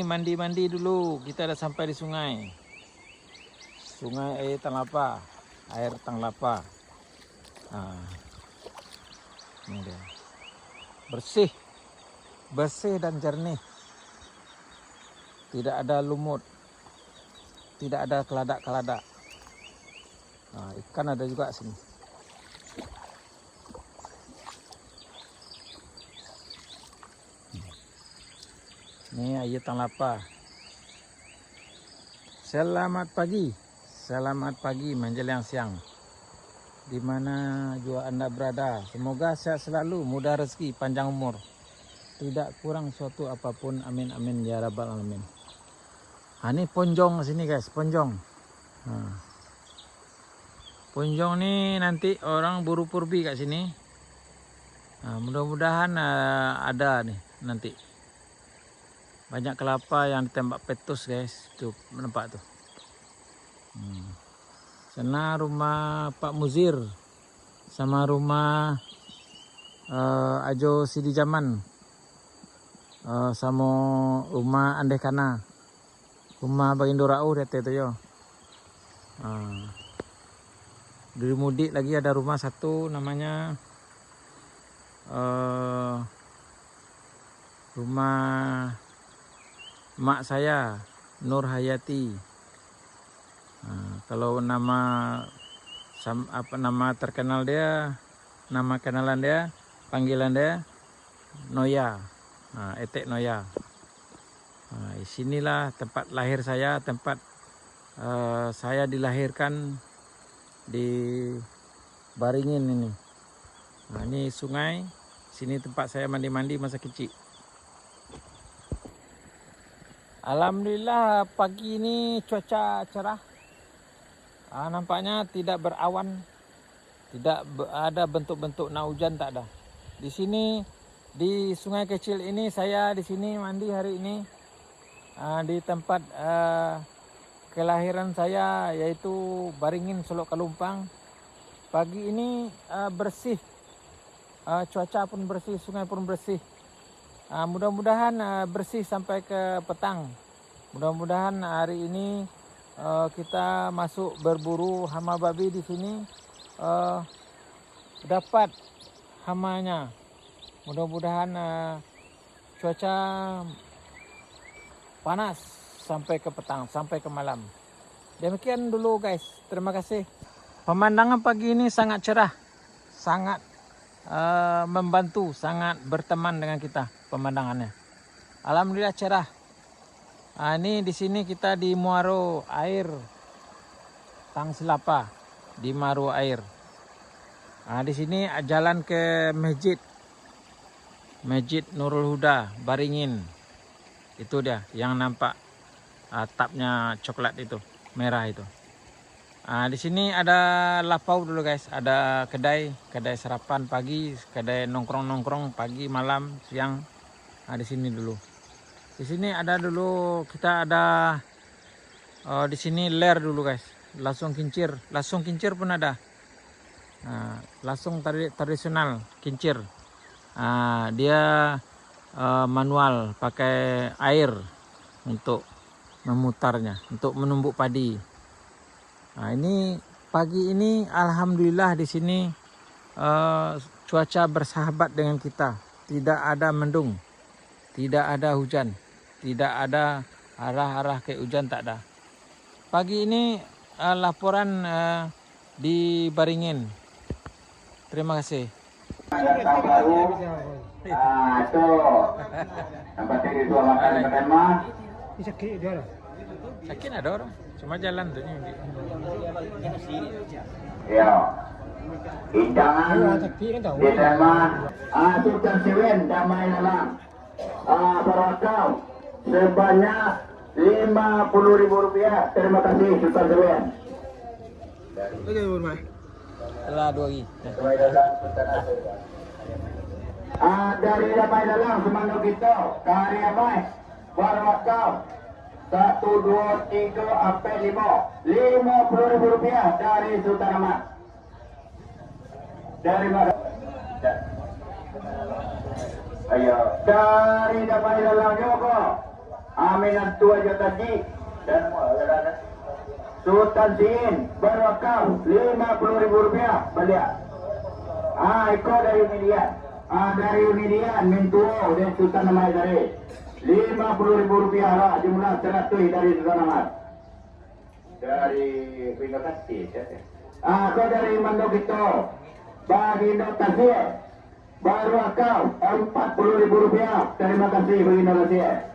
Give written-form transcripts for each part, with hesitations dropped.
mandi-mandi dulu. Kita udah sampai di sungai. Sungai Tanglapa, air Tanglapa. Nah, ini dia. Bersih, bersih dan jernih. Tidak ada lumut, tidak ada keladak-keladak. Nah, ikan ada juga sini. Ini air Tanglapa. Selamat pagi menjelang siang. Di mana juga Anda berada, semoga sehat selalu, mudah rezeki, panjang umur, tidak kurang suatu apapun. Amin amin ya rabbal alamin. Ini ponjong sini guys, ponjong. Ponjong nih nanti orang buru purbi kat sini. Mudah-mudahan ada nih nanti. Banyak kelapa yang ditembak petus guys, tuh nampak tuh. Sana rumah Pak Muzir sama rumah Ajo Sidi Jaman, sama rumah Andekana, rumah Bagindo Rau itu yo. Di Mudik lagi ada rumah satu namanya rumah mak saya Nur Hayati. Kalau nama terkenal dia, nama kenalan dia, panggilan dia Noya, Etek Noya. Sinilah tempat lahir saya, tempat saya dilahirkan di Baringin ini. Ini sungai, sini tempat saya mandi-mandi masa kecil. Alhamdulillah pagi ini cuaca cerah. Nampaknya tidak berawan, tidak ada bentuk-bentuk nak hujan, tak ada. Di sini di sungai kecil ini saya di sini mandi hari ini di tempat kelahiran saya, yaitu Baringin Solok Kalumpang. Pagi ini bersih, cuaca pun bersih, sungai pun bersih. Mudah-mudahan bersih sampai ke petang. Mudah-mudahan hari ini kita masuk berburu hama babi di sini dapat hamanya. Mudah-mudahan cuaca panas sampai ke petang, sampai ke malam. Demikian dulu guys, terima kasih. Pemandangan pagi ini sangat cerah, sangat membantu, sangat berteman dengan kita pemandangannya. Alhamdulillah cerah. Ini di sini kita di Muaro Air Tang Silapa, di Muaro Air. Di sini jalan ke Masjid Nurul Huda Baringin. Itu dia yang nampak atapnya coklat itu, merah itu. Di sini ada lapau dulu guys, ada kedai sarapan pagi, kedai nongkrong pagi, malam, siang. Di sini dulu. Di sini ada dulu, kita ada di sini ler dulu guys, lasung kincir pun ada. Lasung tradisional kincir. Dia manual, pakai air untuk memutarnya, untuk menumbuk padi. Ini pagi ini alhamdulillah di sini cuaca bersahabat dengan kita, tidak ada mendung, tidak ada hujan. Tidak ada arah-arah ke hujan, tak ada. Pagi ini laporan di Baringin. Terima kasih. Ada baru. Itu. Tempat ini dua makan mah. Sakit dia lah. Sakit ada orang, cuma jalan tuh ini. Ya. Indangan di teman. Sultan Siwen damai lelang. Barakau. Sebanyak Rp50.000. Terima kasih Sultan Siwen. Telah 2 hari. Dari Damai Lelang Semandung kita, Kari Amai, Barakau. 1, 2, 3, sampai 5. Rp50.000 dari Sultan Ahmad. Dari mana? Ayo. Dari Damai Lelang juga. Aminan tua Jota Ji dan Sultan Siin berwakaf Rp50.000 beliau. Iko dari Median. Dari Median Mintuo dan Sultan Namai dari Rp50.000 lah jumlah 100 dari Sultan Namai. Dari Winokati. Aku dari Mandokito. Bagindo Tasir berwakaf Rp40.000. Terima kasih Bagindo Tasir.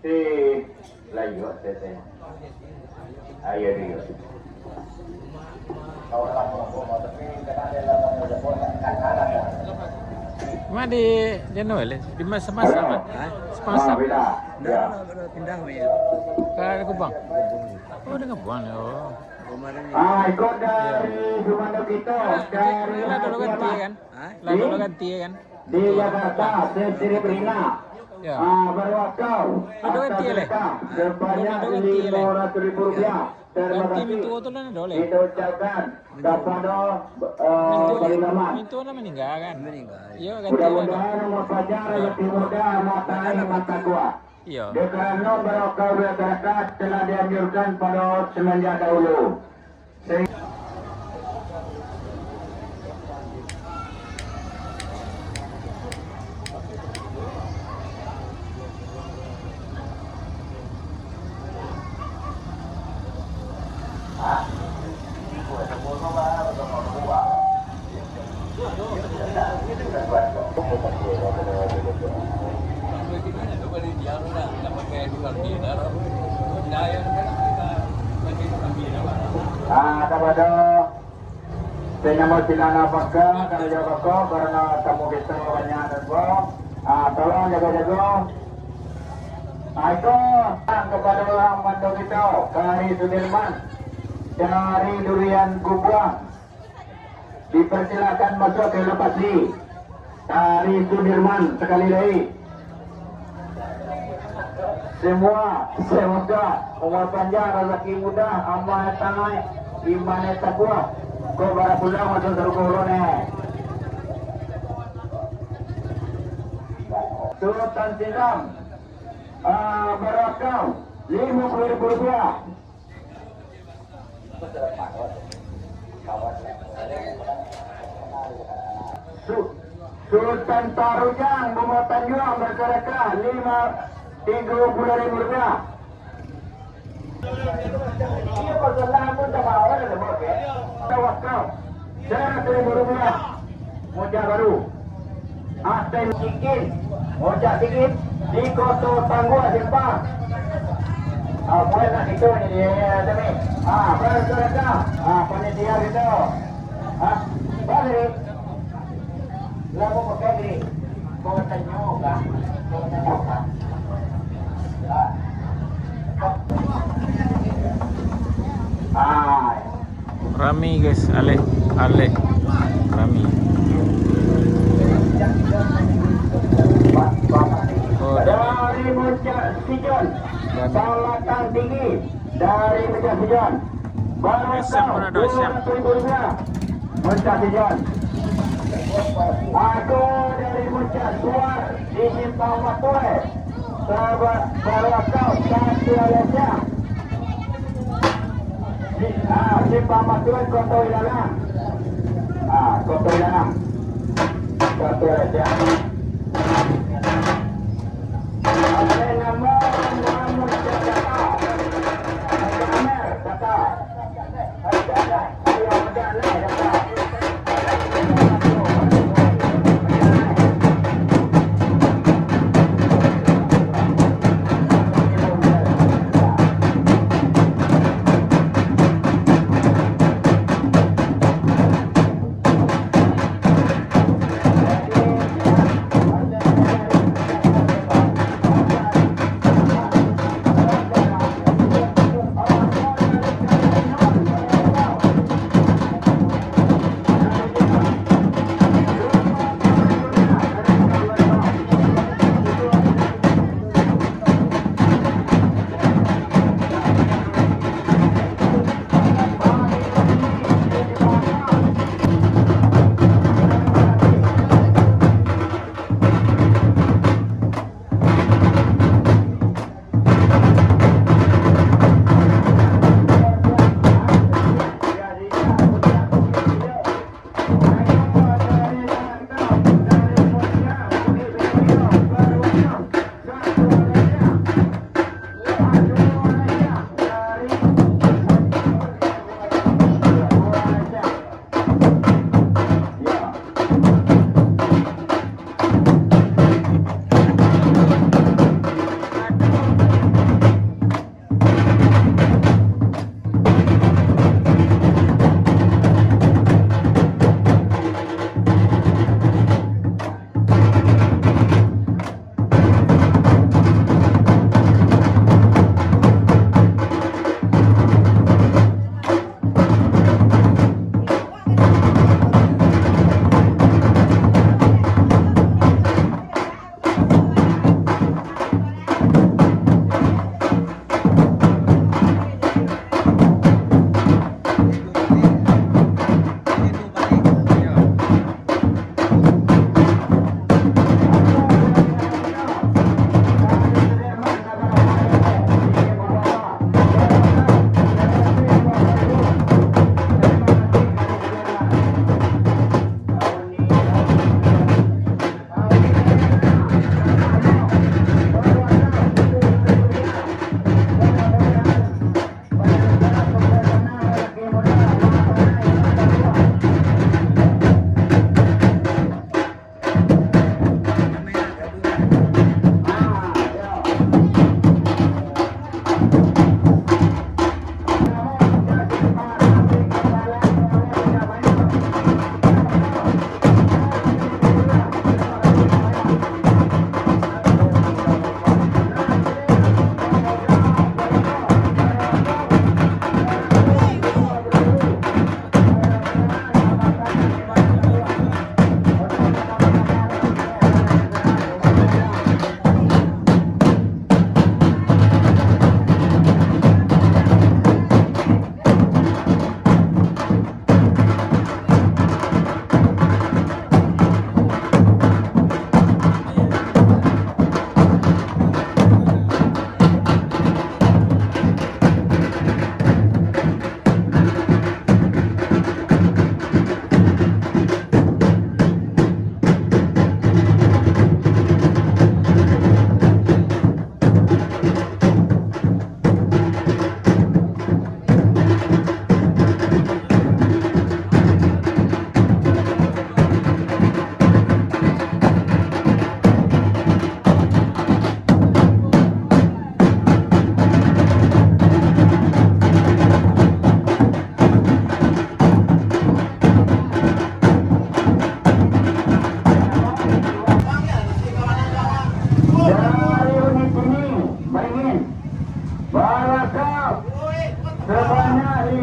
Si Layo Tete. Ayo Rio. Cuma di Noel, di masa-masa apa? Semasa. Bila. Ya. Pindah ya. Ke Kubang. Oh, dengan Kubang. Oh. Ikut dari Sumando Kito. Dari Lah dulu ganti kan? Lah dulu ganti kan? Di Jakarta, Sri Prina. Ya. Berwakaf Ada ganti ya, Le? sebanyak Ada ganti ya, Le? Rp500.000. Terima Ganti kasih. Mintuo tu lah dole. Kita ucapkan kepada Balilaman. Mintuo lah meninggal kan? Meninggal. Iya ganti lah. Mudah-mudahan umur pacar lebih muda, matahari mata kuat. Iya. Kerana berwakaf masyarakat telah dianjurkan pada semenjak dahulu. Kepada penyambut silang apakah kami jaga kau karena tamu kita banyak dan tolong jaga-jaga. Itu kepada orang bantu kita Kari Sudirman dari Durian Gubuang dipersilakan masuk ke lokasi. Kari Sudirman sekali lagi. Semua semoga umur panjang, rezeki mudah, amal tangai, iman takwa. Kau bara pulang masuk terukul ni. Sultan Siram berakau Rp50.000. Sultan Tarujang Bumatan Juang berkerakah Rp30.000. Iya persoalan pun tak mahu ada sebab ya. Tawakal. Rp100.000. Mojak baru. Aten sikit. Mojak sikit. Di koto tangguh simpang. Boleh nak itu ni dia tadi. Berkerakah. Panitia gitu. Balik. Lalu pakai diri. Kau tanya juga. Kau tanya juga. Rami guys, ale Rami. Oh, dari Muncak Sijon, Salatan Tinggi dari Muncak Sijon. Siap pun ada, siap. Rp200.000. Muncak Sijon. Aku dari Muncak Suar di Simpang Matoe. Sahabat Barakau Satu Malaysia. Simpang Matoe Kota Wilanang. Kota Wilanang. Kota Malaysia. Ada nama Muhammad Jakarta. Amer Jakarta. Ayo ada lah Jakarta.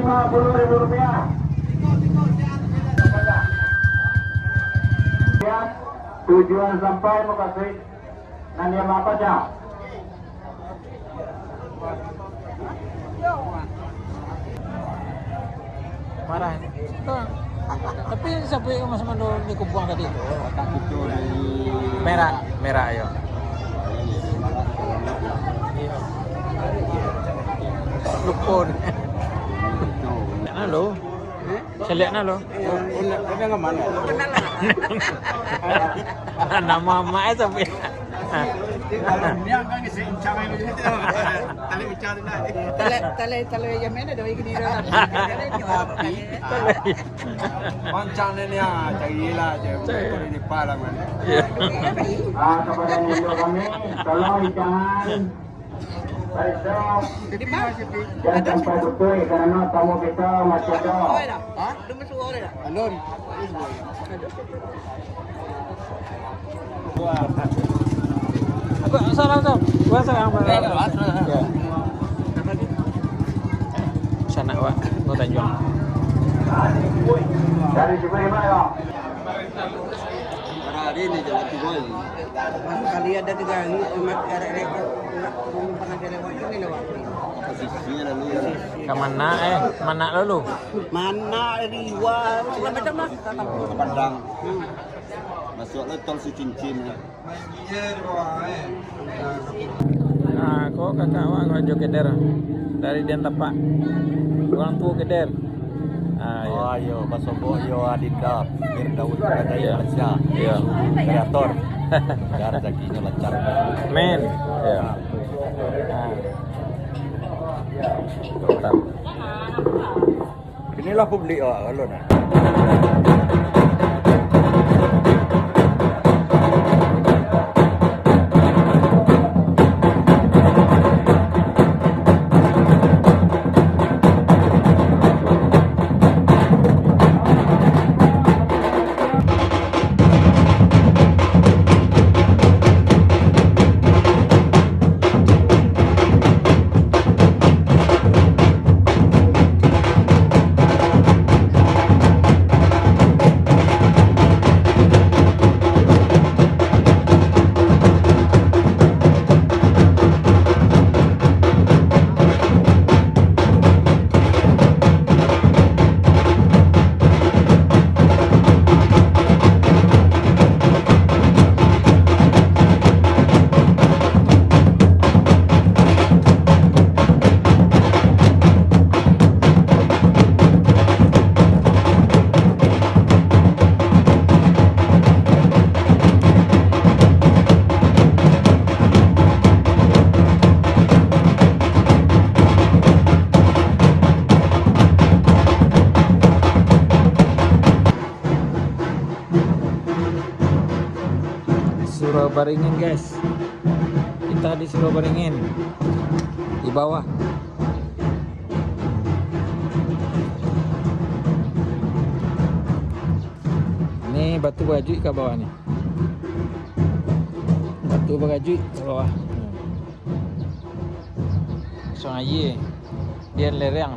Rp50.000. Tujuan sampai makasih. Nanya apa aja? Marah. Tapi sampai Mas Mando di Kubuang tadi itu. Merah, merah ayo. Lupon. Lihat lo. Saya lihat lo. Tapi nggak mana? Nama mak itu tapi. Ini ang kang isi incang itu tali bicara lagi. Tale yang mana dah ini dah. Pancang ni ya, cakila je. Betul ini palang man. Kepada Nilo kami, tolong jangan Di mana? jangan sampai betul karena tamu kita masih ada. Oh dah. Ha? Dah masuk orang dah. Alon. Aku salah. Gua salah. Ya. Sana wa, mau Tanjung. Dari Cirebon ya. Hari ini jalan tugol. Kali ada 3 hari umat rekod belum pernah lewat ini lewat. Posisinya lalu. Kemana mana lalu? Mana riwa segala macam lah. Padang. Masuk le tol si cincin. Nah, kok kakak awak ngajo keder dari Dian Tapak. Orang tua keder. Ah, ya. Oh, yo, Basobo, yo, Adinda, Firdaus, Iya. Malaysia, Iya. kreator, dan rezekinya lancar. Men. Ya. Ah. Dokter. Inilah publik, oh, kalau nak. Surabaya guys, kita di Surabaya di bawah. Ini batu baju ke bawah nih, batu baju ke bawah. Sungai dia lereng.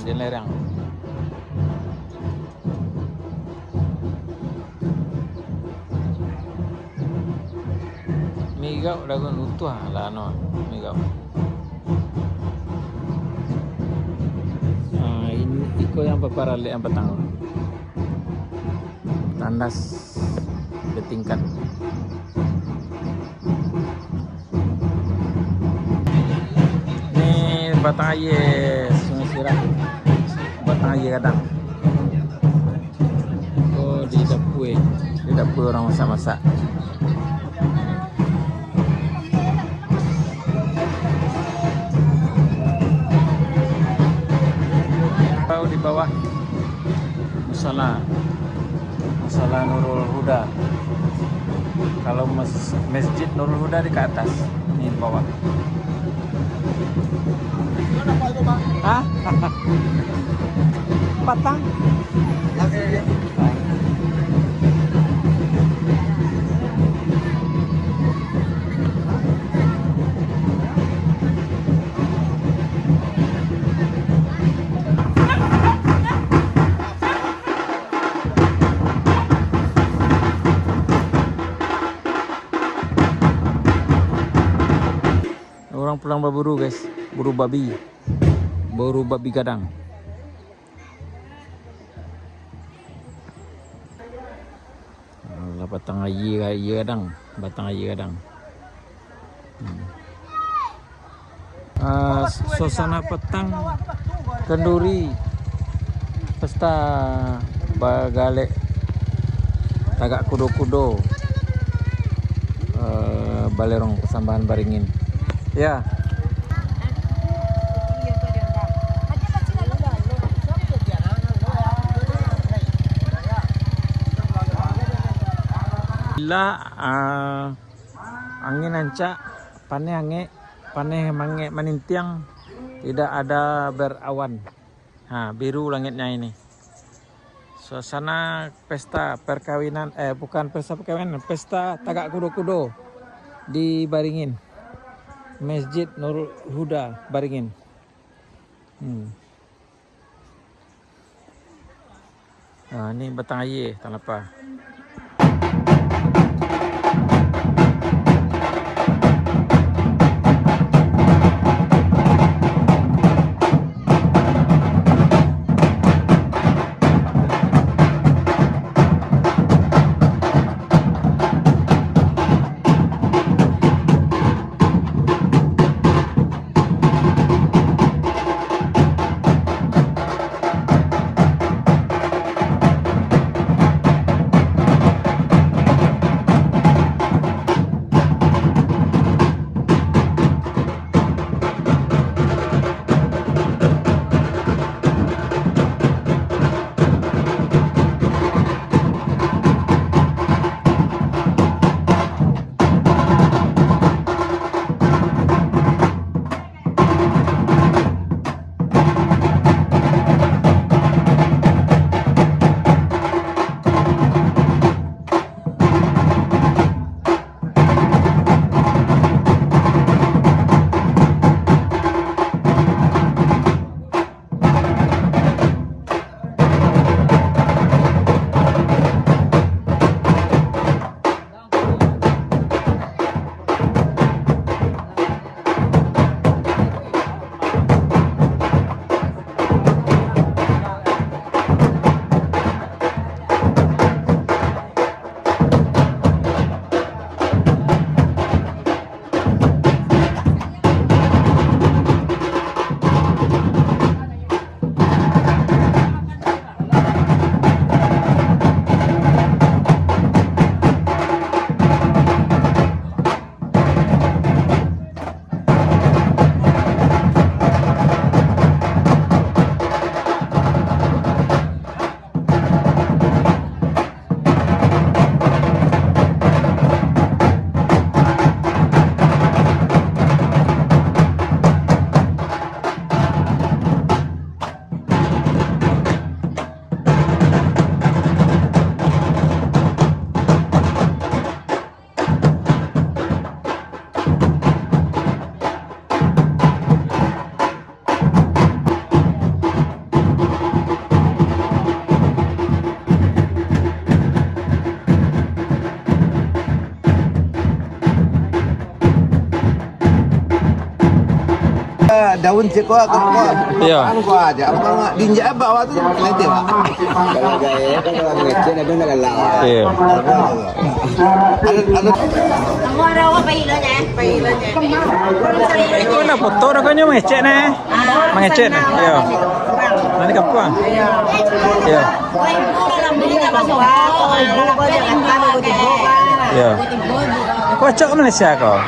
Migau dah gua utuh lah no migau. Ini iko yang paparali yang petang. Tandas bertingkat. Ini batang air Sungai Sirah. Batang air kadang. Oh di dapur orang masak-masak. Di bawah Musala Nurul Huda. Kalau masjid Nurul Huda di ke atas, ini di bawah. Hah? Batang? Orang pulang berburu guys, buru babi gadang. Batang ayi gadang, suasana petang kenduri pesta bagale tagak kudo-kudo balerong Pasambahan Baringin. Ya. Bila angin ancak, panai mange manintiang, tidak ada berawan. Biru langitnya ini. Suasana pesta perkawinan, bukan pesta perkawinan, pesta tagak kudo-kudo di Baringin. Masjid Nurul Huda Baringin. Ini batang air, tak apa. Daun ceko aku Iya. Aku aja. Apa dinjak bawah tu nanti Pak. Kalau gaya kalau ngecek ada nak lawa. Iya. Ada Kamu ada apa pahilanya? Itu nak foto dah kan mengecek nah. Mengecek nah. Iya. Nanti kapan? Iya. Iya. Kau cak ke Malaysia kau?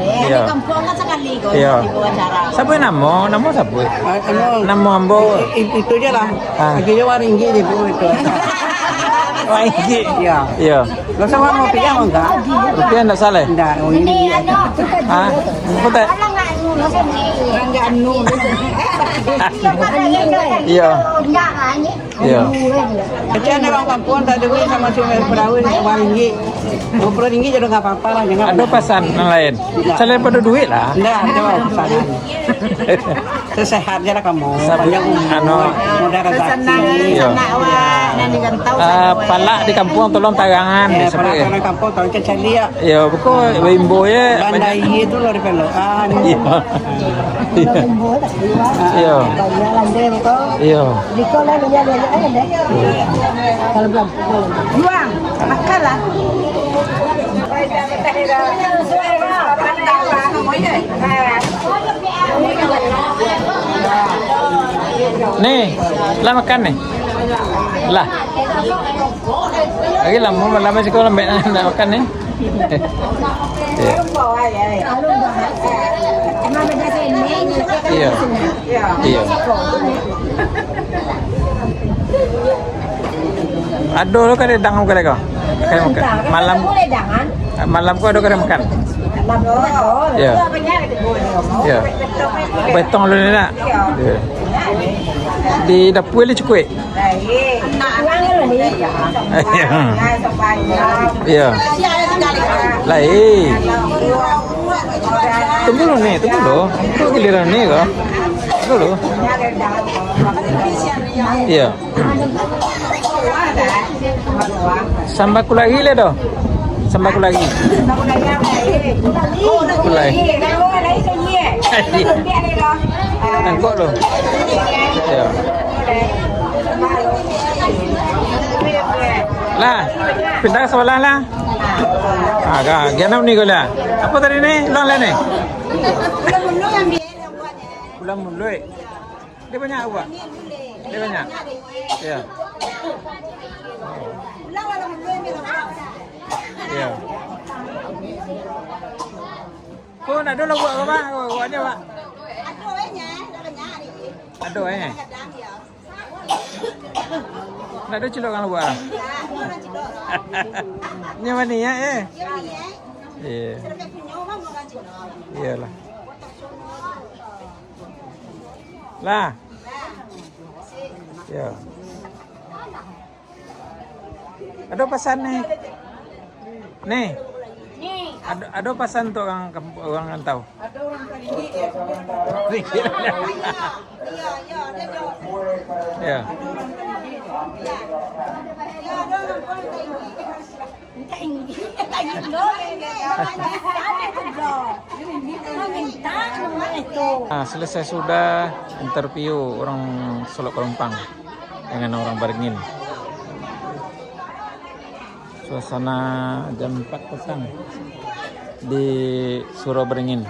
Iya. Kampung kan sekali kau Iya. di acara. Siapa nama? Nama siapa? Nama ambo. Itu je lah. Ah. Kita waringgi di bawah itu. Wainggi. Iya. Iya. Lo sama mau pilih apa enggak? Rupiah enggak salah. Enggak, oh ini dia. Ah. Betul. Rangga anu. Iya. Iya. Macam mana orang kampung tak ada duit sama cuma perahu RM5. RM20 jadi nggak apa-apa lah. Jangan. Ada pesan yang lain. Selain pada duit lah. Enggak, ada pesanan. Sesehat je lah kamu. Panjang umur. Mudah rezeki. Iya. Palak di kampung tolong tagangan. Para orang kampung tahu cari ya. Ya, bukan wimbo ya. Bandai itu loh di pelokan. Iya. Iya. Iya. Juang, makan lah. Nih, lah makan nih. Lah. Lagi lah mau lama sih kalau nak makan nih. Iya. Iya. Aduh, lo kan dangan kau kau. Kayak makan. Malam kau ada kau makan. Iya. Iya. Betong lu ni nak. Iya. Di dapur ni cukup. Iya. Lain. Tunggu dulu nih, tunggu dulu. Tunggu giliran nih kau. Tunggu dulu. Iya. Sambaku lagi le doh. Sambaku lagi. Kulai. Tangkok lo. Ya. Lah, pindah ke sebelah lah. Agak, gimana nih kau lah? Apa tadi nih? Long lah nih. Pulang mulu. Dia banyak apa? Dia banyak. Ya. Ya. Kau nak dulu buat apa? Buatnya apa? Aduh eh. Nak ada cilok kan buat? Nyawa ni ya eh. Iya. Iyalah. Lah. Ya. Ada pesan nih. Nih. Ada pesan untuk orang rantau. Ada orang tinggi ya. Ya. Nah, selesai sudah interview orang Solok Pelumpang dengan orang Beringin. Suasana jam 4 petang di Surau Beringin,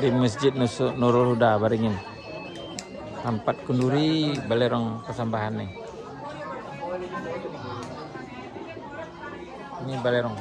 di Masjid Nurul Huda Beringin. Tempat kenduri balerong kesambahan nih. Ini balerong.